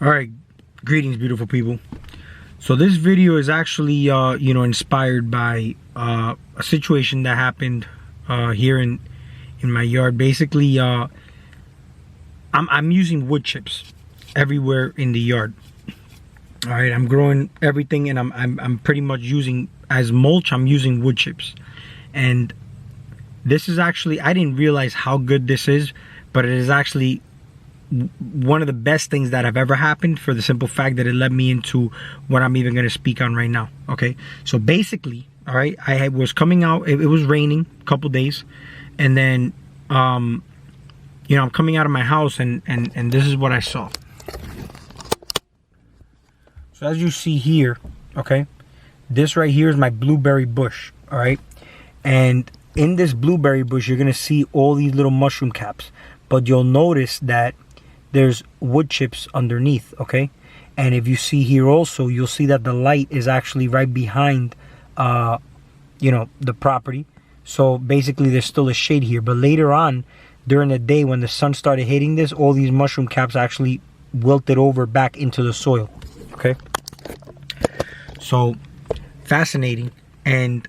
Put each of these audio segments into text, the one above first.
All right, greetings, beautiful people. So this video is actually, inspired by a situation that happened here in my yard. Basically, I'm using wood chips everywhere in the yard. All right, I'm growing everything, and I'm pretty much using as mulch. I'm using wood chips, and this is actually, I didn't realize how good this is, but it is actually one of the best things that have ever happened, for the simple fact that it led me into what I'm even going to speak on right now. Okay, so basically, all right, I was coming out, it was raining a couple days, and then I'm coming out of my house, and this is what I saw. So as you see here, okay, this right here is my blueberry bush. All right, and in this blueberry bush you're gonna see all these little mushroom caps, but you'll notice that there's wood chips underneath. Okay, and if you see here also, you'll see that the light is actually right behind the property. So basically there's still a shade here, but later on during the day when the sun started hitting this, all these mushroom caps actually wilted over back into the soil. Okay, so fascinating. And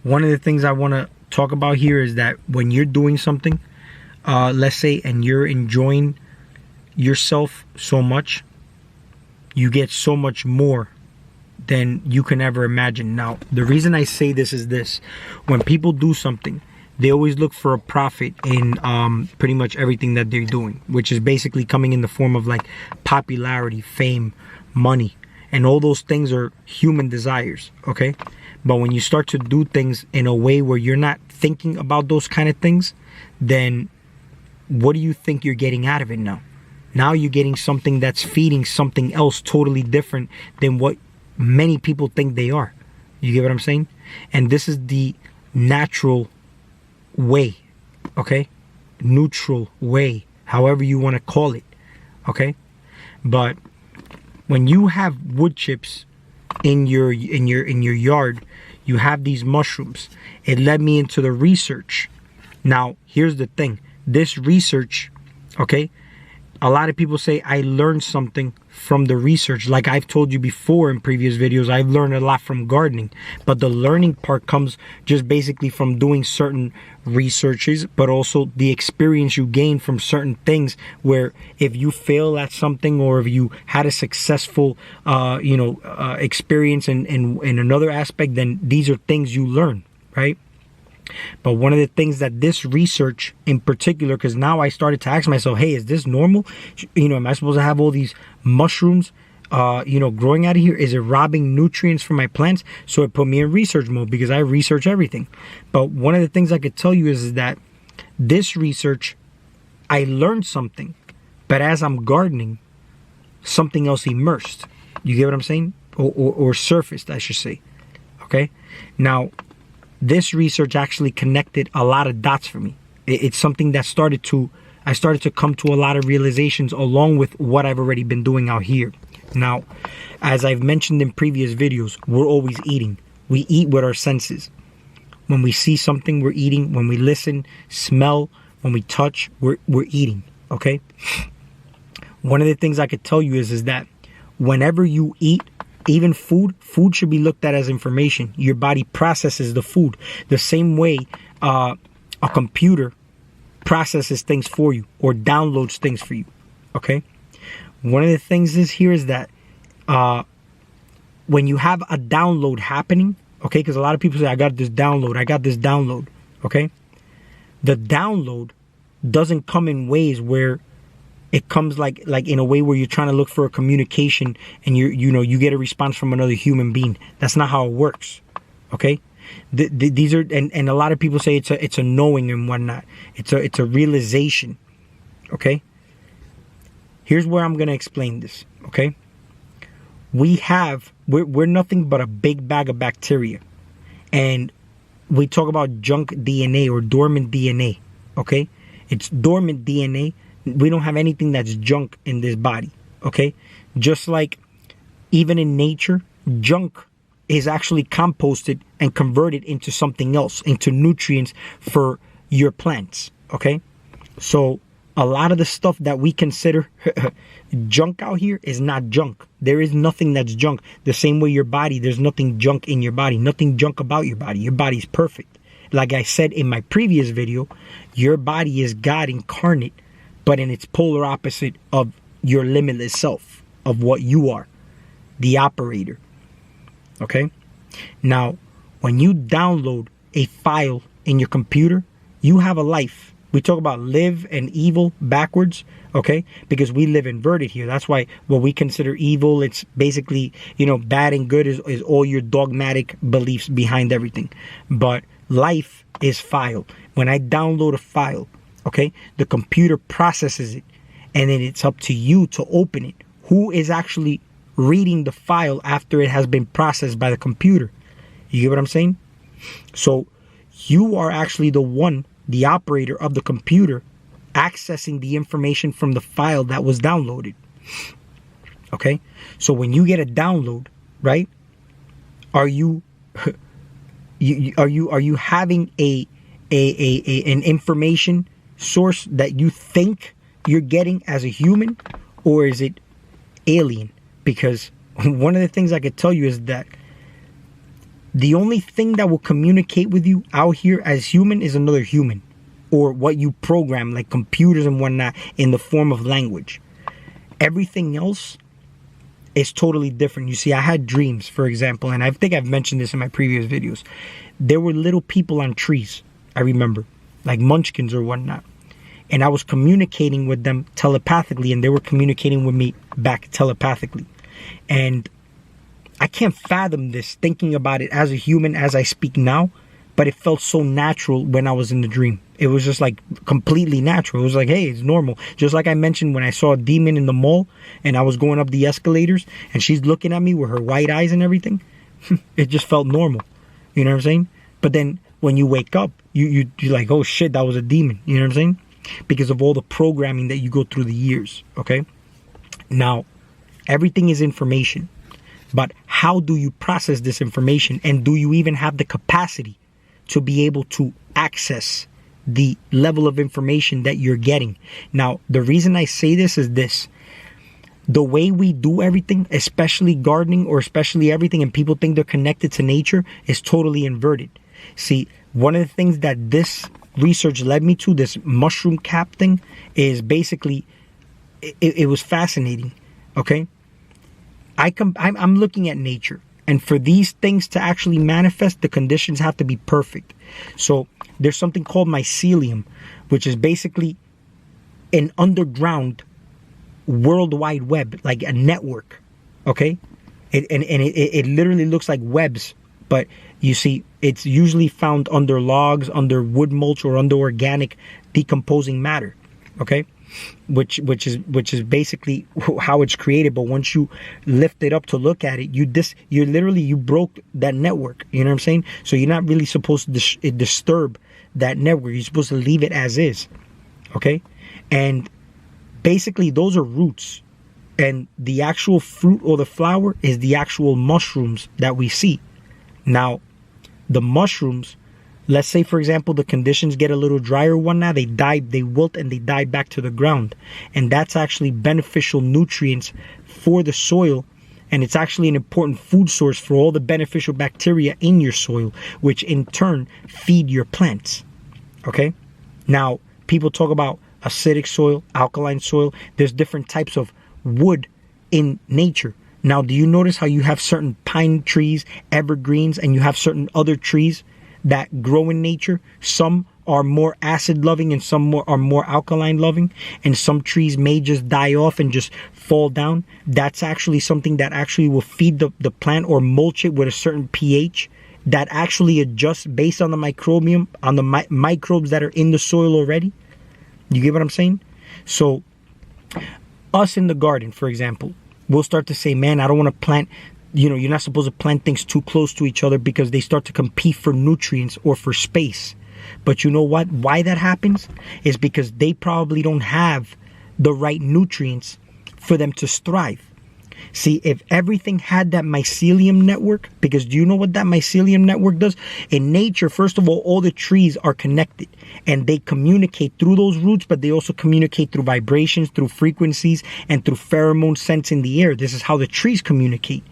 one of the things I want to talk about here is that when you're doing something, let's say, and you're enjoying yourself so much, you get so much more than you can ever imagine. Now, the reason I say this is this: when people do something, they always look for a profit in pretty much everything that they're doing, which is basically coming in the form of like popularity, fame, money, and all those things are human desires. Okay, but when you start to do things in a way where you're not thinking about those kind of things, then what do you think you're getting out of it now? Now you're getting something that's feeding something else totally different than what many people think they are. You get what I'm saying? And this is the natural way, okay? Neutral way, however you want to call it, okay? But when you have wood chips in your yard, you have these mushrooms. It led me into the research. Now, here's the thing. This research, okay, a lot of people say I learned something from the research. Like I've told you before in previous videos, I've learned a lot from gardening. But the learning part comes just basically from doing certain researches, but also the experience you gain from certain things, where if you fail at something, or if you had a successful experience in another aspect, then these are things you learn, right? But one of the things that this research in particular, because now I started to ask myself, hey, is this normal? Am I supposed to have all these mushrooms growing out of here? Is it robbing nutrients from my plants? So it put me in research mode, because I research everything. But one of the things I could tell you is that this research, I learned something, but as I'm gardening, something else immersed. You get what I'm saying? Or surfaced, I should say. Okay? Now, this research actually connected a lot of dots for me. It's something that I started to come to a lot of realizations along with what I've already been doing out here. Now, as I've mentioned in previous videos, we're always eating. We eat with our senses. When we see something, we're eating. When we listen, smell, when we touch, we're eating. Okay? One of the things I could tell you is that whenever you eat, even food should be looked at as information. Your body processes the food the same way a computer processes things for you or downloads things for you. Okay? One of the things is that when you have a download happening, okay, because a lot of people say, I got this download, okay? The download doesn't come in ways where it comes like in a way where you're trying to look for a communication and you get a response from another human being. That's not how it works. Okay? These are and a lot of people say it's a knowing and whatnot. It's a realization. Okay? Here's where I'm gonna explain this. Okay? We're nothing but a big bag of bacteria. And we talk about junk DNA or dormant DNA. Okay? It's dormant DNA. We don't have anything that's junk in this body, okay? Just like even in nature, junk is actually composted and converted into something else, into nutrients for your plants, okay? So a lot of the stuff that we consider junk out here is not junk. There is nothing that's junk. The same way your body, there's nothing junk in your body, nothing junk about your body. Your body's perfect. Like I said in my previous video, your body is God incarnate, but in its polar opposite of your limitless self, of what you are, the operator. Okay? Now, when you download a file in your computer, you have a life. We talk about live and evil backwards, okay? Because we live inverted here. That's why what we consider evil, it's basically, bad and good is all your dogmatic beliefs behind everything. But life is file. When I download a file, okay, the computer processes it, and then it's up to you to open it. Who is actually reading the file after it has been processed by the computer? You get what I'm saying? So you are actually the operator of the computer, accessing the information from the file that was downloaded. Okay? So when you get a download, right? Are you are you having an information source that you think you're getting as a human, or is it alien? Because one of the things I could tell you is that the only thing that will communicate with you out here as human is another human, or what you program, like computers and whatnot, in the form of language. Everything else is totally different. You see, I had dreams, for example, and I think I've mentioned this in my previous videos. There were little people on trees, I remember, like munchkins or whatnot. And I was communicating with them telepathically, and they were communicating with me back telepathically. And I can't fathom this, thinking about it as a human as I speak now, but it felt so natural when I was in the dream. It was just like completely natural. It was like, hey, it's normal. Just like I mentioned when I saw a demon in the mall and I was going up the escalators and she's looking at me with her white eyes and everything. It just felt normal. You know what I'm saying? But then when you wake up, you're like, oh shit, that was a demon. You know what I'm saying? Because of all the programming that you go through the years. Okay? Now, everything is information. But how do you process this information? And do you even have the capacity to be able to access the level of information that you're getting? Now, the reason I say this is this. The way we do everything, especially gardening or especially everything, and people think they're connected to nature, is totally inverted. See, one of the things that this research led me to, this mushroom cap thing, is basically, it was fascinating, okay? I'm looking at nature, and for these things to actually manifest, the conditions have to be perfect. So there's something called mycelium, which is basically an underground World Wide Web, like a network, okay? It literally looks like webs, but you see, it's usually found under logs, under wood mulch, or under organic decomposing matter, okay? Which is basically how it's created. But once you lift it up to look at it, you broke that network. You know what I'm saying? So you're not really supposed to disturb that network. You're supposed to leave it as is. Okay? And basically those are roots, and the actual fruit or the flower is the actual mushrooms that we see. Now, the mushrooms, let's say, for example, the conditions get a little drier one now, they wilt and they die back to the ground. And that's actually beneficial nutrients for the soil. And it's actually an important food source for all the beneficial bacteria in your soil, which in turn feed your plants. Okay? Now, people talk about acidic soil, alkaline soil. There's different types of wood in nature. Now, do you notice how you have certain pine trees, evergreens, and you have certain other trees that grow in nature? Some are more acid loving and some are more alkaline loving, and some trees may just die off and just fall down. That's actually something that actually will feed the plant or mulch it with a certain pH that actually adjusts based on the microbiome, on the microbes that are in the soil already. You get what I'm saying? So us in the garden, for example, we'll start to say, man, I don't want to plant, you're not supposed to plant things too close to each other because they start to compete for nutrients or for space. But you know what? Why that happens is because they probably don't have the right nutrients for them to thrive. See, if everything had that mycelium network, because do you know what that mycelium network does? In nature, first of all the trees are connected and they communicate through those roots, but they also communicate through vibrations, through frequencies, and through pheromone scents in the air. This is how the trees communicate.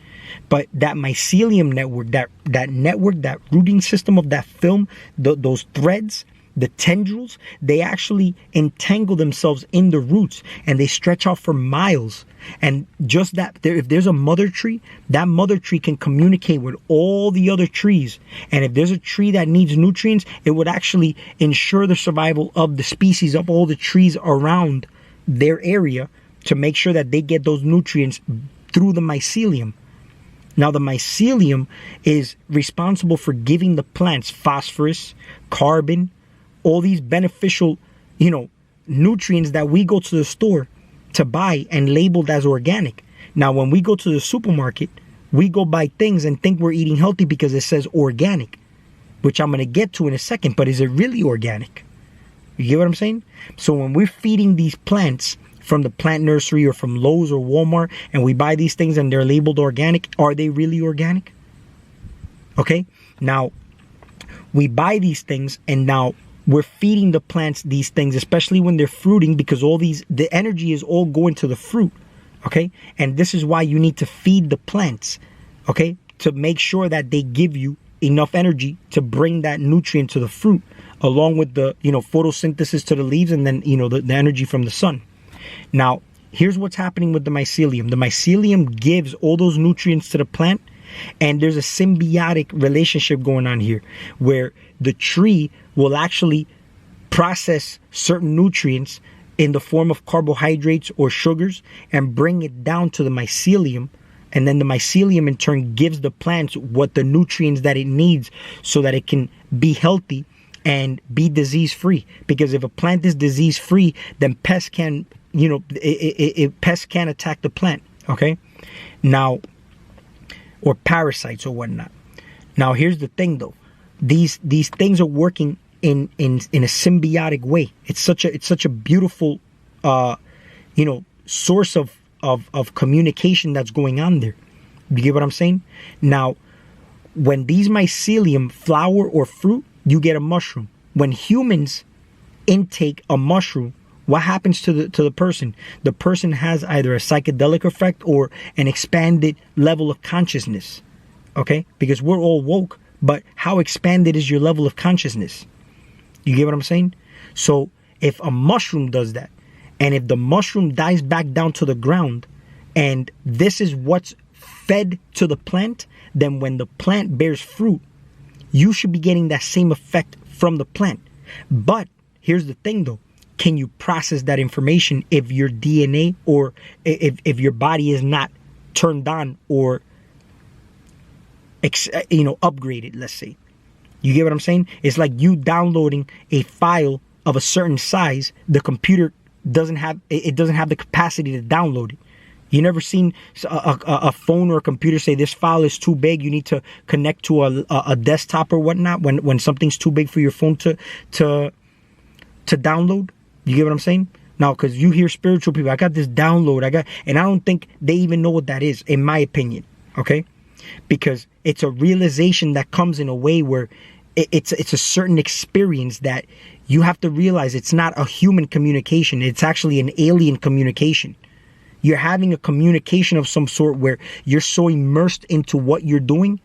But that mycelium network, that network, that rooting system of that film, those threads, the tendrils, they actually entangle themselves in the roots and they stretch out for miles. And just that, if there's a mother tree, that mother tree can communicate with all the other trees. And if there's a tree that needs nutrients, it would actually ensure the survival of the species of all the trees around their area to make sure that they get those nutrients through the mycelium. Now, the mycelium is responsible for giving the plants phosphorus, carbon, all these beneficial, nutrients that we go to the store to buy and labeled as organic. Now, when we go to the supermarket, we go buy things and think we're eating healthy because it says organic, which I'm going to get to in a second. But is it really organic? You get what I'm saying? So when we're feeding these plants from the plant nursery or from Lowe's or Walmart, and we buy these things and they're labeled organic, are they really organic? Okay, now we buy these things and now we're feeding the plants these things, especially when they're fruiting, because the energy is all going to the fruit. Okay, and this is why you need to feed the plants, okay, to make sure that they give you enough energy to bring that nutrient to the fruit, along with the photosynthesis to the leaves, and then the energy from the sun. Now, here's what's happening with the mycelium. The mycelium gives all those nutrients to the plant, and there's a symbiotic relationship going on here where the tree will actually process certain nutrients in the form of carbohydrates or sugars and bring it down to the mycelium. And then the mycelium in turn gives the plants what the nutrients that it needs so that it can be healthy and be disease-free. Because if a plant is disease-free, then pests can pests can't attack the plant, okay? Now, or parasites or whatnot. Now, here's the thing, though. These things are working in a symbiotic way. It's such a beautiful, source of communication that's going on there. You get what I'm saying? Now, when these mycelium flower or fruit, you get a mushroom. When humans intake a mushroom, what happens to the person? The person has either a psychedelic effect or an expanded level of consciousness. Okay? Because we're all woke, but how expanded is your level of consciousness? You get what I'm saying? So if a mushroom does that, and if the mushroom dies back down to the ground, and this is what's fed to the plant, then when the plant bears fruit, you should be getting that same effect from the plant. But here's the thing, though. Can you process that information if your DNA or if your body is not turned on or upgraded, let's say? You get what I'm saying? It's like you downloading a file of a certain size. The computer doesn't have the capacity to download it. You never seen a phone or a computer say this file is too big, you need to connect to a desktop or whatnot when something's too big for your phone to download? You get what I'm saying? Now, because you hear spiritual people, I got this download, and I don't think they even know what that is, in my opinion, okay? Because it's a realization that comes in a way where it's a certain experience that you have to realize it's not a human communication, it's actually an alien communication. You're having a communication of some sort where you're so immersed into what you're doing,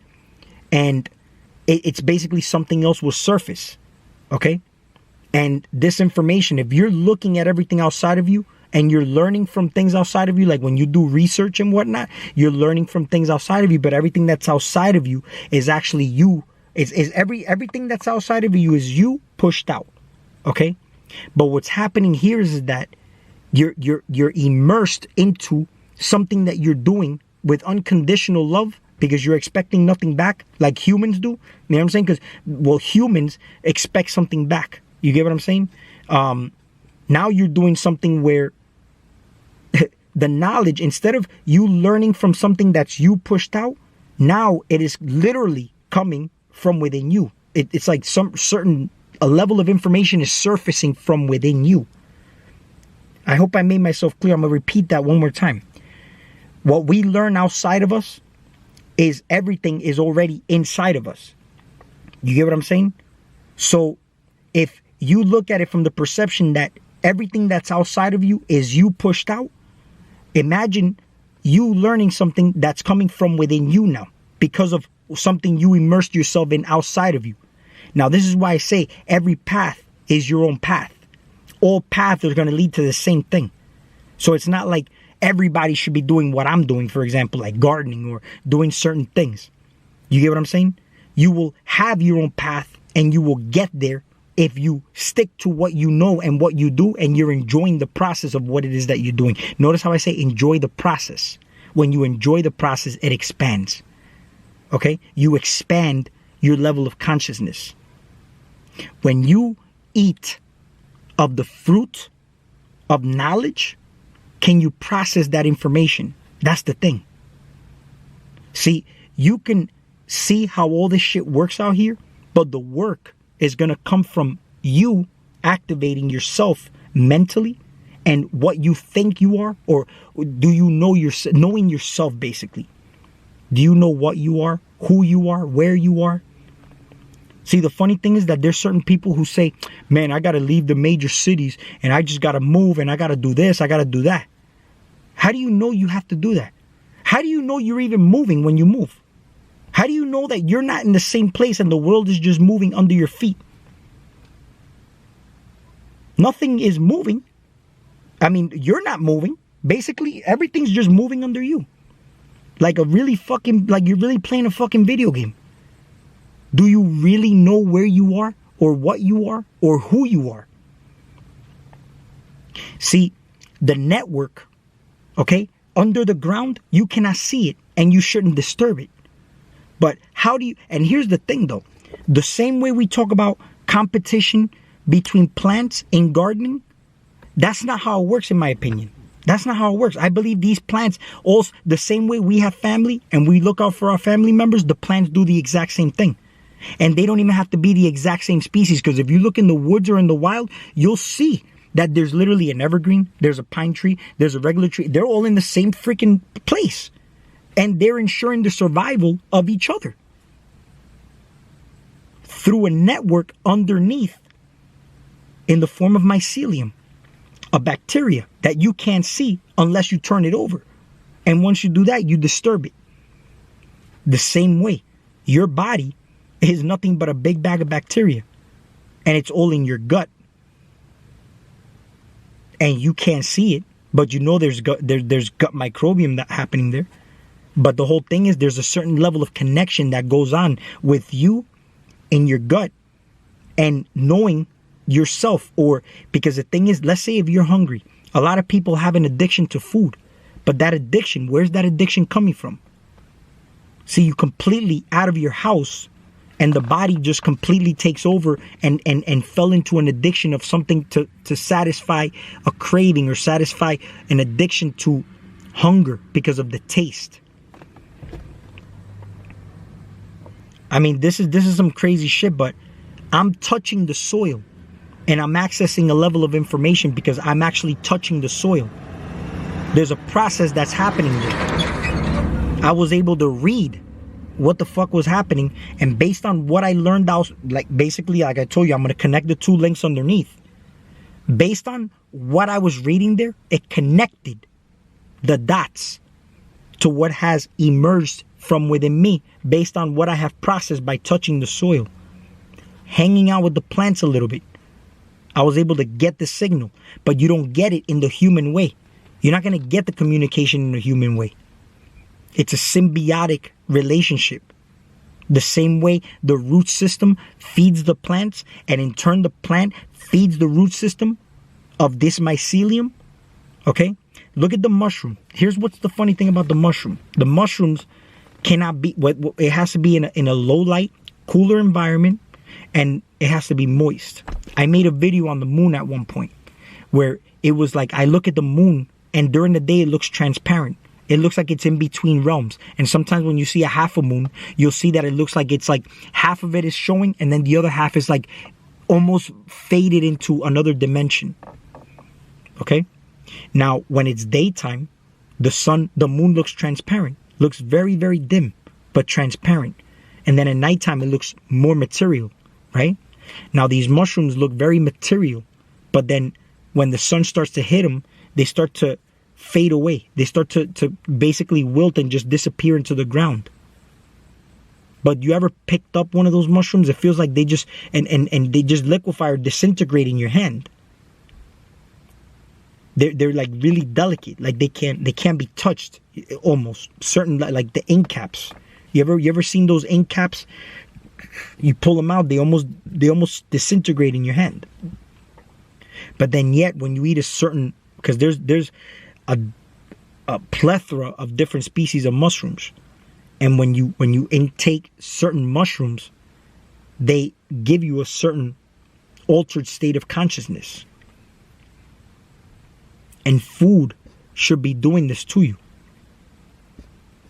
and it's basically something else will surface, okay? And this information, if you're looking at everything outside of you and you're learning from things outside of you, like when you do research and whatnot, you're learning from things outside of you, but everything that's outside of you is actually you. Everything that's outside of you is you pushed out, okay? But what's happening here is that you're immersed into something that you're doing with unconditional love because you're expecting nothing back like humans do. You know what I'm saying? Because, humans expect something back. You get what I'm saying? Now you're doing something where the knowledge, instead of you learning from something that's you pushed out, now it is literally coming from within you. It's like a level of information is surfacing from within you. I hope I made myself clear. I'm going to repeat that one more time. What we learn outside of us is everything is already inside of us. You get what I'm saying? So if you look at it from the perception that everything that's outside of you is you pushed out, imagine you learning something that's coming from within you now because of something you immersed yourself in outside of you. Now, this is why I say every path is your own path. All paths are going to lead to the same thing. So it's not like everybody should be doing what I'm doing, for example, like gardening or doing certain things. You get what I'm saying? You will have your own path and you will get there if you stick to what you know and what you do and you're enjoying the process of what it is that you're doing. Notice how I say enjoy the process. When you enjoy the process, it expands. Okay? You expand your level of consciousness. When you eat of the fruit of knowledge, can you process that information? That's the thing. See, you can see how all this shit works out here, but the work is going to come from you activating yourself mentally and what you think you are, or do you know knowing yourself basically? Do you know what you are, who you are, where you are? See, the funny thing is that there's certain people who say, man, I got to leave the major cities and I just got to move and I got to do this, I got to do that. How do you know you have to do that? How do you know you're even moving when you move? How do you know that you're not in the same place and the world is just moving under your feet? Nothing is moving. I mean, you're not moving. Basically, everything's just moving under you. Like you're really playing a fucking video game. Do you really know where you are or what you are or who you are? See, the network, okay, under the ground, you cannot see it and you shouldn't disturb it. But how do you, and here's the thing though, the same way we talk about competition between plants in gardening, that's not how it works in my opinion. That's not how it works. I believe these plants, also the same way we have family and we look out for our family members, the plants do the exact same thing. And they don't even have to be the exact same species, because if you look in the woods or in the wild, you'll see that there's literally an evergreen, there's a pine tree, there's a regular tree. They're all in the same freaking place. And they're ensuring the survival of each other through a network underneath in the form of mycelium, a bacteria that you can't see unless you turn it over. And once you do that, you disturb it. The same way, your body is nothing but a big bag of bacteria, and it's all in your gut. And you can't see it, but you know there's gut microbiome that happening there. But the whole thing is there's a certain level of connection that goes on with you in your gut and knowing yourself. Or because the thing is, let's say if you're hungry, a lot of people have an addiction to food, but that addiction, where's that addiction coming from? See, you completely out of your house and the body just completely takes over and fell into an addiction of something to satisfy a craving or satisfy an addiction to hunger because of the taste. I mean, this is some crazy shit, but I'm touching the soil and I'm accessing a level of information because I'm actually touching the soil. There's a process that's happening there. I was able to read what the fuck was happening, and based on what I learned out, like basically, like I told you, I'm going to connect the two links underneath. Based on what I was reading there, it connected the dots to what has emerged from within me based on what I have processed by touching the soil, hanging out with the plants a little bit. I was able to get the signal, but you don't get it in the human way. You're not going to get the communication in the human way. It's a symbiotic relationship. The same way the root system feeds the plants, and in turn the plant feeds the root system of this mycelium. Okay? Look at the mushroom. Here's what's the funny thing about the mushroom. The mushrooms cannot be, it has to be in a low light, cooler environment, and it has to be moist. I made a video on the moon at one point where it was like, I look at the moon and during the day it looks transparent. It looks like it's in between realms. And sometimes when you see a half a moon, you'll see that it looks like it's like half of it is showing and then the other half is like almost faded into another dimension. Okay? Now, when it's daytime, the moon looks transparent, looks very, very dim, but transparent. And then at nighttime, it looks more material, right? Now, these mushrooms look very material, but then when the sun starts to hit them, they start to fade away. They start to basically wilt and just disappear into the ground. But you ever picked up one of those mushrooms? It feels like they just, and they just liquefy or disintegrate in your hand. They're like really delicate, like they can't be touched almost. Certain, like the ink caps. You ever seen those ink caps? You pull them out, they almost disintegrate in your hand. But then yet when you eat a certain, because there's a plethora of different species of mushrooms, and when you intake certain mushrooms, they give you a certain altered state of consciousness. And food should be doing this to you.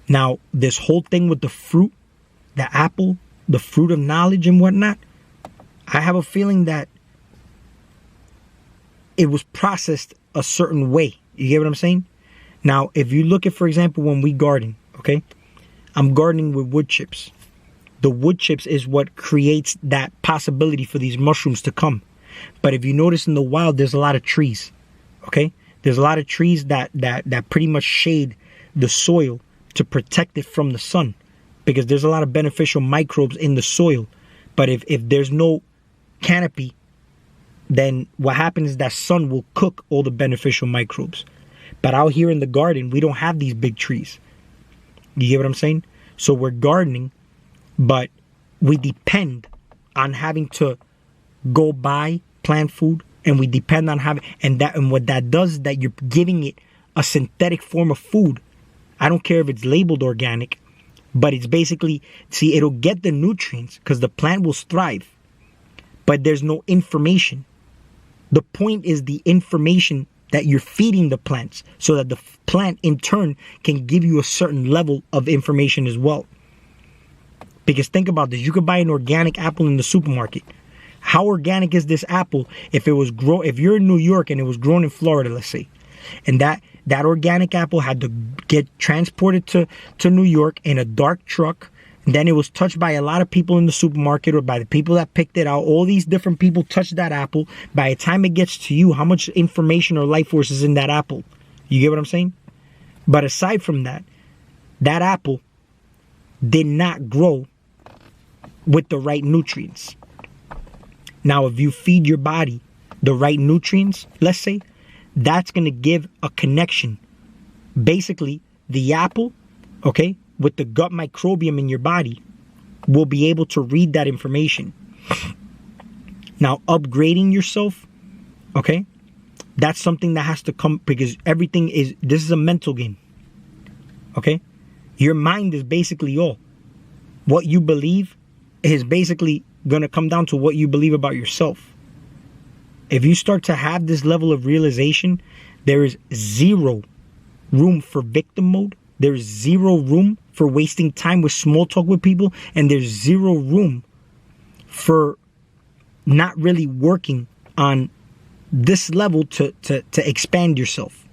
Now, this whole thing with the fruit, the apple, the fruit of knowledge and whatnot, I have a feeling that it was processed a certain way. You get what I'm saying? Now, if you look at, for example, when we garden, okay? I'm gardening with wood chips. The wood chips is what creates that possibility for these mushrooms to come. But if you notice in the wild, there's a lot of trees, okay? There's a lot of trees that pretty much shade the soil to protect it from the sun, because there's a lot of beneficial microbes in the soil. But if there's no canopy, then what happens is that sun will cook all the beneficial microbes. But out here in the garden, we don't have these big trees. You get what I'm saying? So we're gardening, but we depend on having to go buy plant food, and we depend on having, and what that does is that you're giving it a synthetic form of food. I don't care if it's labeled organic, but it's basically, see, it'll get the nutrients because the plant will thrive, but there's no information. The point is the information that you're feeding the plants, so that the plant in turn can give you a certain level of information as well. Because think about this, you could buy an organic apple in the supermarket. How organic is this apple if you're in New York and it was grown in Florida, let's say, and that organic apple had to get transported to New York in a dark truck, and then it was touched by a lot of people in the supermarket or by the people that picked it out. All these different people touched that apple. By the time it gets to you, how much information or life force is in that apple? You get what I'm saying? But aside from that, that apple did not grow with the right nutrients. Now, if you feed your body the right nutrients, let's say, that's going to give a connection. Basically, the apple, okay, with the gut microbiome in your body will be able to read that information. Now, upgrading yourself, okay, that's something that has to come, because this is a mental game, okay? Your mind is basically all. What you believe is basically going to come down to what you believe about yourself. If you start to have this level of realization, there is zero room for victim mode. There's zero room for wasting time with small talk with people. And there's zero room for not really working on this level to expand yourself.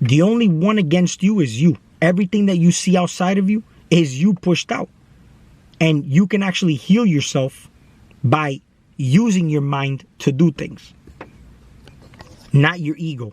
The only one against you is you. Everything that you see outside of you is you pushed out. And you can actually heal yourself by using your mind to do things, not your ego.